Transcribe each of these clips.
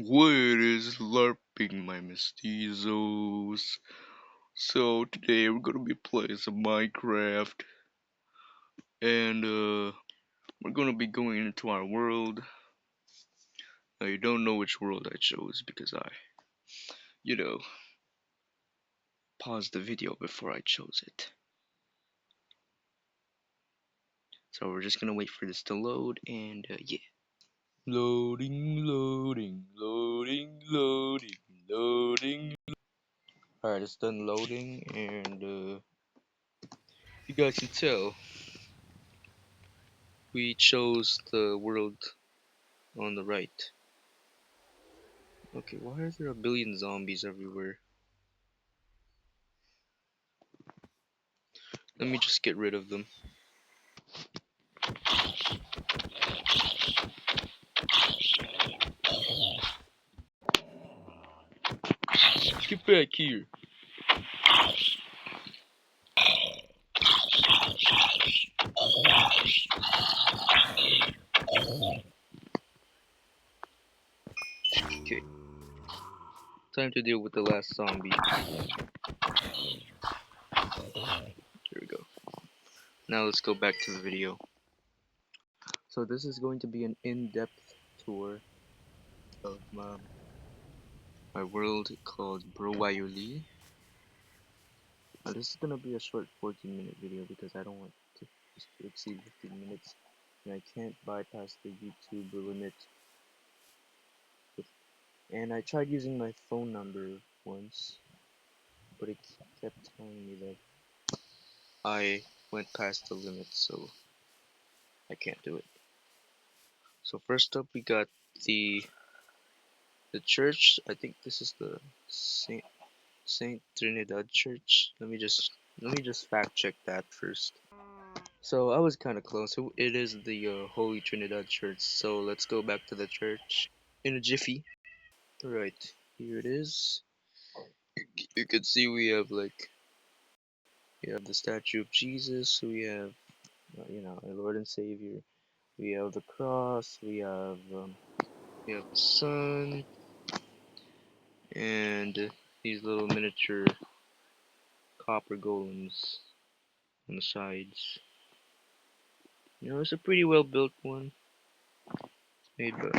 What is LARPing, my mestizos? So today we're gonna be playing some Minecraft, and we're gonna be going into our world. Now you don't know which world I chose because you know, paused the video before I chose it. So we're just gonna wait for this to load, and yeah. Loading, loading, loading, loading, loading. Alright, it's done loading, and you guys can tell we chose the world on the right. Okay, why are there a billion zombies everywhere? Let me just get rid of them. Get back here. Okay, time to deal with the last zombie. Here we go. Now let's go back to the video. So this is going to be an in-depth tour of my world called Browayuli. Now this is gonna be a short 14-minute video because I don't want to just to exceed 15 minutes, and I can't bypass the YouTube limit. And I tried using my phone number once, but it kept telling me that I went past the limit, so I can't do it. So first up, we got the church. I think this is the Saint Trinidad Church. Let me just fact check that first. So I was kind of close. It is the Holy Trinidad Church. So let's go back to the church in a jiffy. All right, here it is. You can see we have the statue of Jesus. We have our Lord and Savior. We have the cross. We have the sun, and these little miniature copper golems on the sides. It's a pretty well built one, made by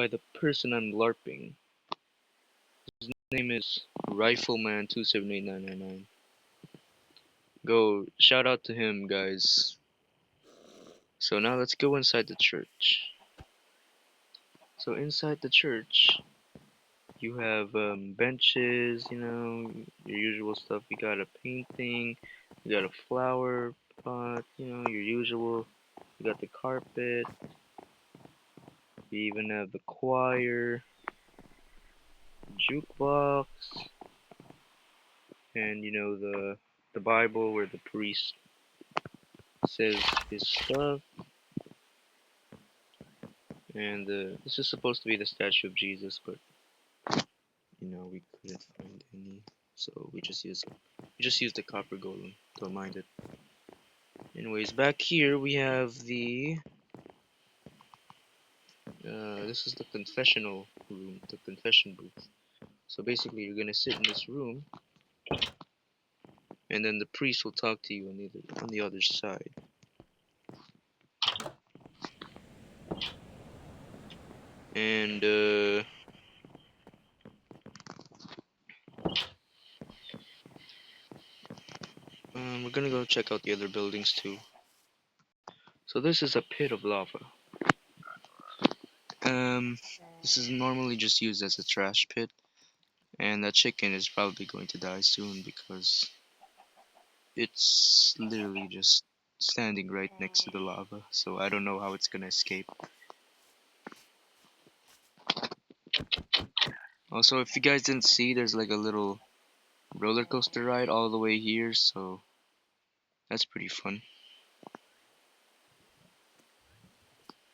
the person I'm LARPing. His name is Rifleman278999. Go shout out to him, guys. So now let's go inside the church. So inside the church, you have benches, your usual stuff. You got a painting, you got a flower pot, your usual. You got the carpet. You even have the choir, jukebox, and the Bible where the priest says his stuff. And this is supposed to be the statue of Jesus, but we couldn't find any, so we just used the copper golem. Don't mind it. Anyways, back here we have this is the confessional room, the confession booth. So basically, you're gonna sit in this room, and then the priest will talk to you on the other side. And we're gonna go check out the other buildings too. So this is a pit of lava. This is normally just used as a trash pit, and that chicken is probably going to die soon because it's literally just standing right next to the lava, so I don't know how it's gonna escape. Also, if you guys didn't see, there's like a little roller coaster ride all the way here, so that's pretty fun.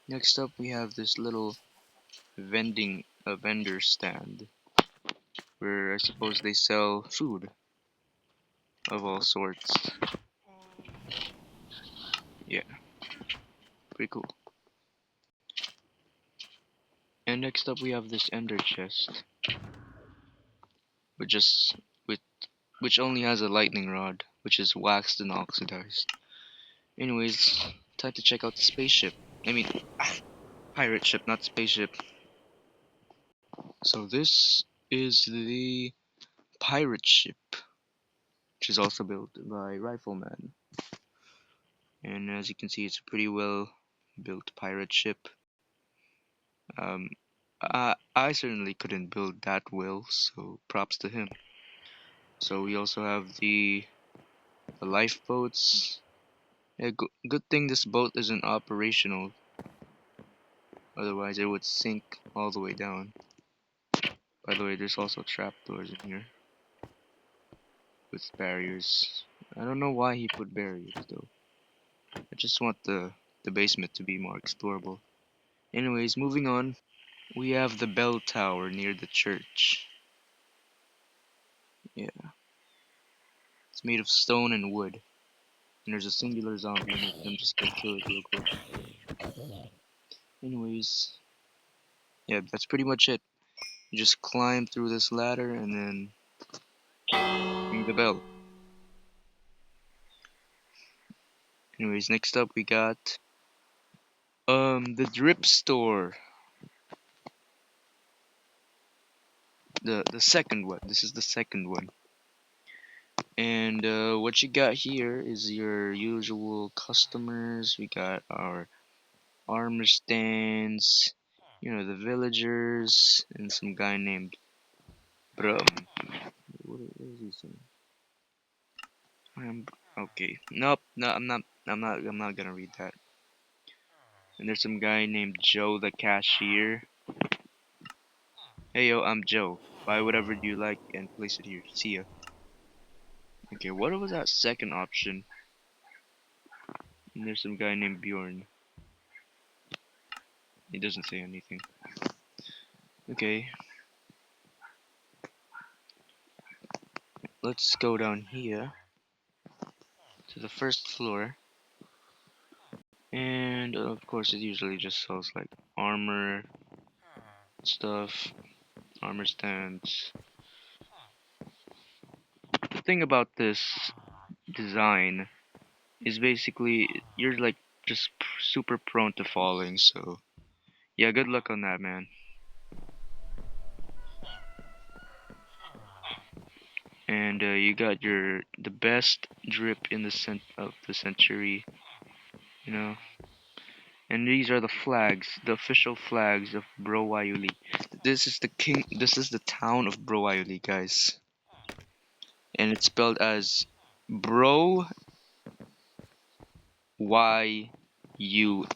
Next up, we have this little vendor stand where I suppose they sell food of all sorts. Yeah, pretty cool. And next up we have this ender chest, which is with which only has a lightning rod, which is waxed and oxidized. Anyways, time to check out the spaceship. I mean, pirate ship, not spaceship. So this is the pirate ship, which is also built by Rifleman. And as you can see, it's a pretty well built pirate ship. Um, I certainly couldn't build that well, so props to him. So we also have the lifeboats. Yeah, good thing this boat isn't operational, otherwise it would sink all the way down. By the way, there's also trapdoors in here with barriers. I don't know why he put barriers though. I just want the basement to be more explorable. Anyways, moving on. We have the bell tower near the church. Yeah, it's made of stone and wood. And there's a singular zombie in it. I'm just gonna kill it real quick. Anyways, yeah, that's pretty much it. You just climb through this ladder and then ring the bell. Anyways, next up we got the drip store. The second one. This is the second one. And what you got here is your usual customers. We got our armor stands, the villagers, and some guy named Brum. What is he saying? Okay. Nope. No, I'm not. I'm not gonna read that. And there's some guy named Joe the cashier. Hey yo, I'm Joe. Buy whatever you like and place it here. See ya. Okay, what was that second option? And there's some guy named Bjorn. He doesn't say anything. Okay, let's go down here to the first floor. And of course, it usually just sells like armor stuff, armor stands. The thing about this design is basically you're like just super prone to falling, so yeah, good luck on that, man. And you got the best drip in the of the century, you know. And these are the flags, the official flags of Bro Waiuli. This is the town of Bro Waiuli, guys. And it's spelled as Bro Y U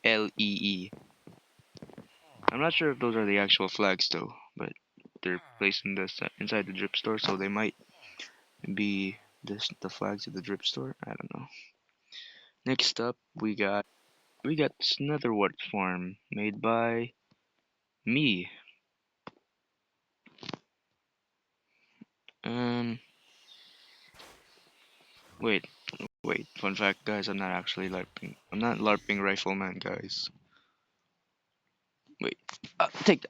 L E E. I'm not sure if those are the actual flags though, but they're placed in inside the drip store, so they might be the flags of the drip store. I don't know. Next up, we got this Netherwart farm made by me. Um, wait, wait. Fun fact, guys, I'm not actually LARPing. I'm not LARPing Rifleman, guys. Wait,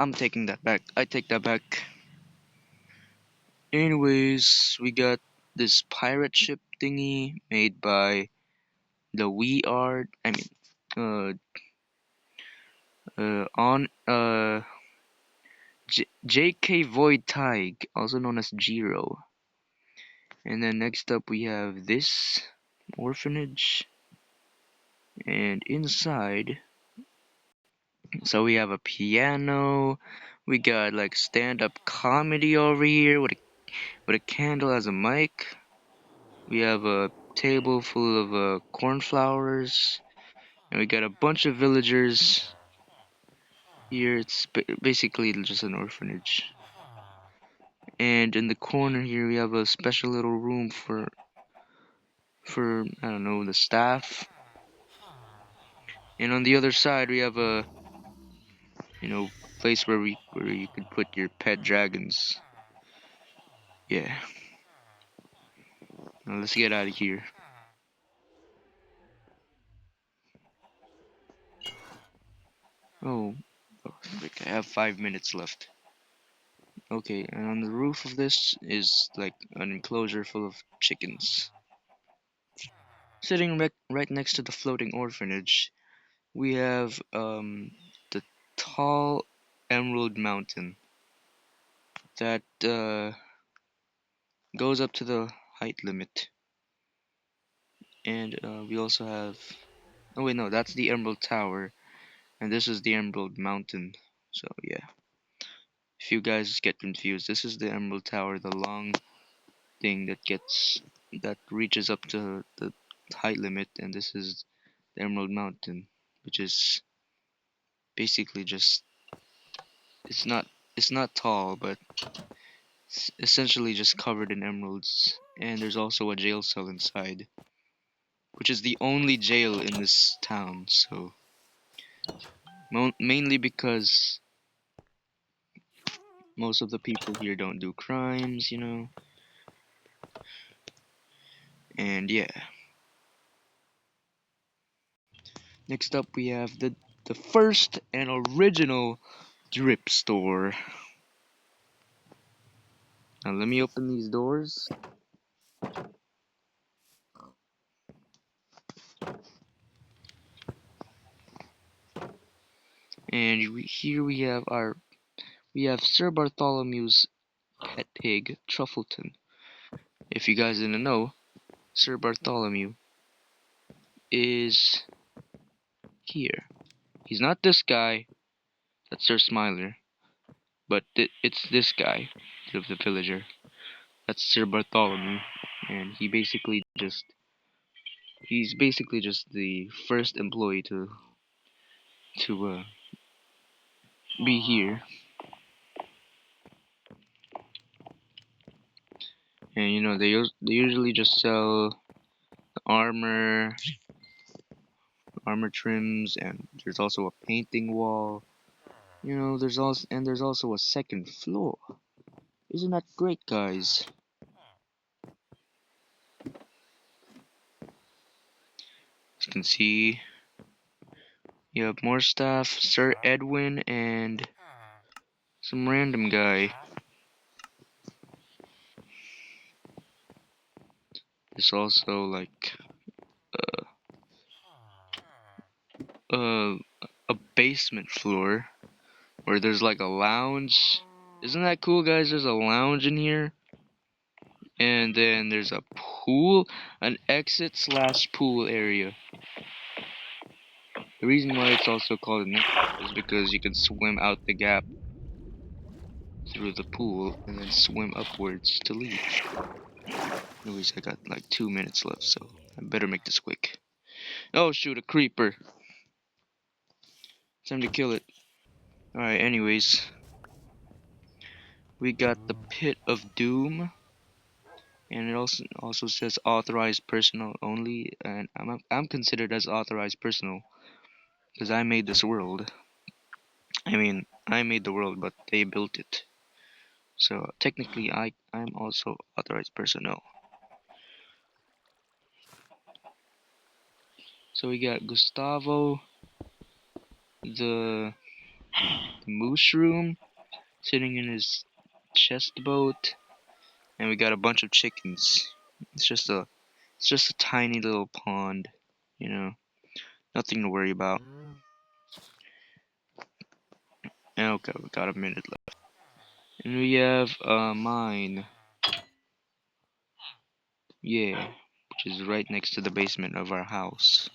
I'm taking that back. I take that back. Anyways, we got this pirate ship thingy made by the We Are. I mean, on J.K. Void Tig, also known as Jiro. And then next up we have this orphanage, and inside, so we have a piano. We got like stand-up comedy over here with a candle as a mic. We have a table full of cornflowers, and we got a bunch of villagers here. It's basically just an orphanage. And in the corner here, we have a special little room for I don't know, the staff. And on the other side, we have a place where you could put your pet dragons. Yeah. Now let's get out of here. Oh, Oh, frick, I have 5 minutes left. Okay, and on the roof of this is like an enclosure full of chickens. Sitting right next to the floating orphanage, we have the tall Emerald Mountain that goes up to the height limit. And we also have. Oh, wait, no, that's the Emerald Tower, and this is the Emerald Mountain. So, yeah. If you guys get confused, this is the Emerald Tower, the long thing that reaches up to the height limit, and this is the Emerald Mountain, which is basically just it's not it's not tall, but it's essentially just covered in emeralds. And there's also a jail cell inside, which is the only jail in this town. So mainly because most of the people here don't do crimes, And yeah. Next up we have the first and original drip store. Now let me open these doors. And here we have Sir Bartholomew's pet pig, Truffleton. If you guys didn't know, Sir Bartholomew is here. He's not this guy, that's Sir Smiler, but it's this guy, the villager. That's Sir Bartholomew, and he's basically just the first employee to be here. And they usually just sell armor, armor trims, and there's also a painting wall. There's also a second floor. Isn't that great, guys? As you can see, you have more staff, Sir Edwin, and some random guy. There's also like uh, a basement floor where there's like a lounge. Isn't that cool, guys? There's a lounge in here. And then there's a pool, an exit/pool area. The reason why it's also called an exit is because you can swim out the gap through the pool and then swim upwards to leave. Anyways, I got like 2 minutes left, so I better make this quick. Oh shoot, a creeper. Time to kill it. Alright, anyways. We got the Pit of Doom. And it also says authorized personnel only, and I'm considered as authorized personnel because I made this world. I mean, I made the world, but they built it. So technically, I'm also authorized personnel. So we got Gustavo, the mushroom, sitting in his chest boat, and we got a bunch of chickens. It's just a tiny little pond, nothing to worry about. And okay, we got a minute left. And we have a mine. Yeah, which is right next to the basement of our house.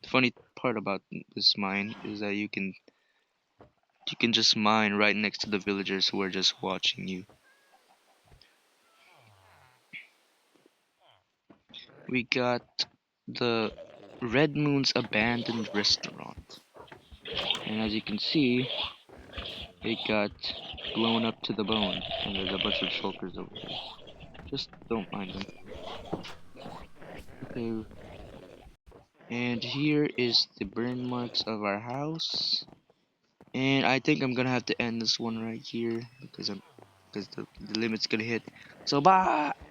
The funny part about this mine is that you can just mine right next to the villagers who are just watching you. We got the Red Moon's abandoned restaurant. And as you can see, it got blown up to the bone. And there's a bunch of shulkers over there. Just don't mind them. Okay. And here is the burn marks of our house. And I think I'm gonna have to end this one right here because the limit's gonna hit. So bye.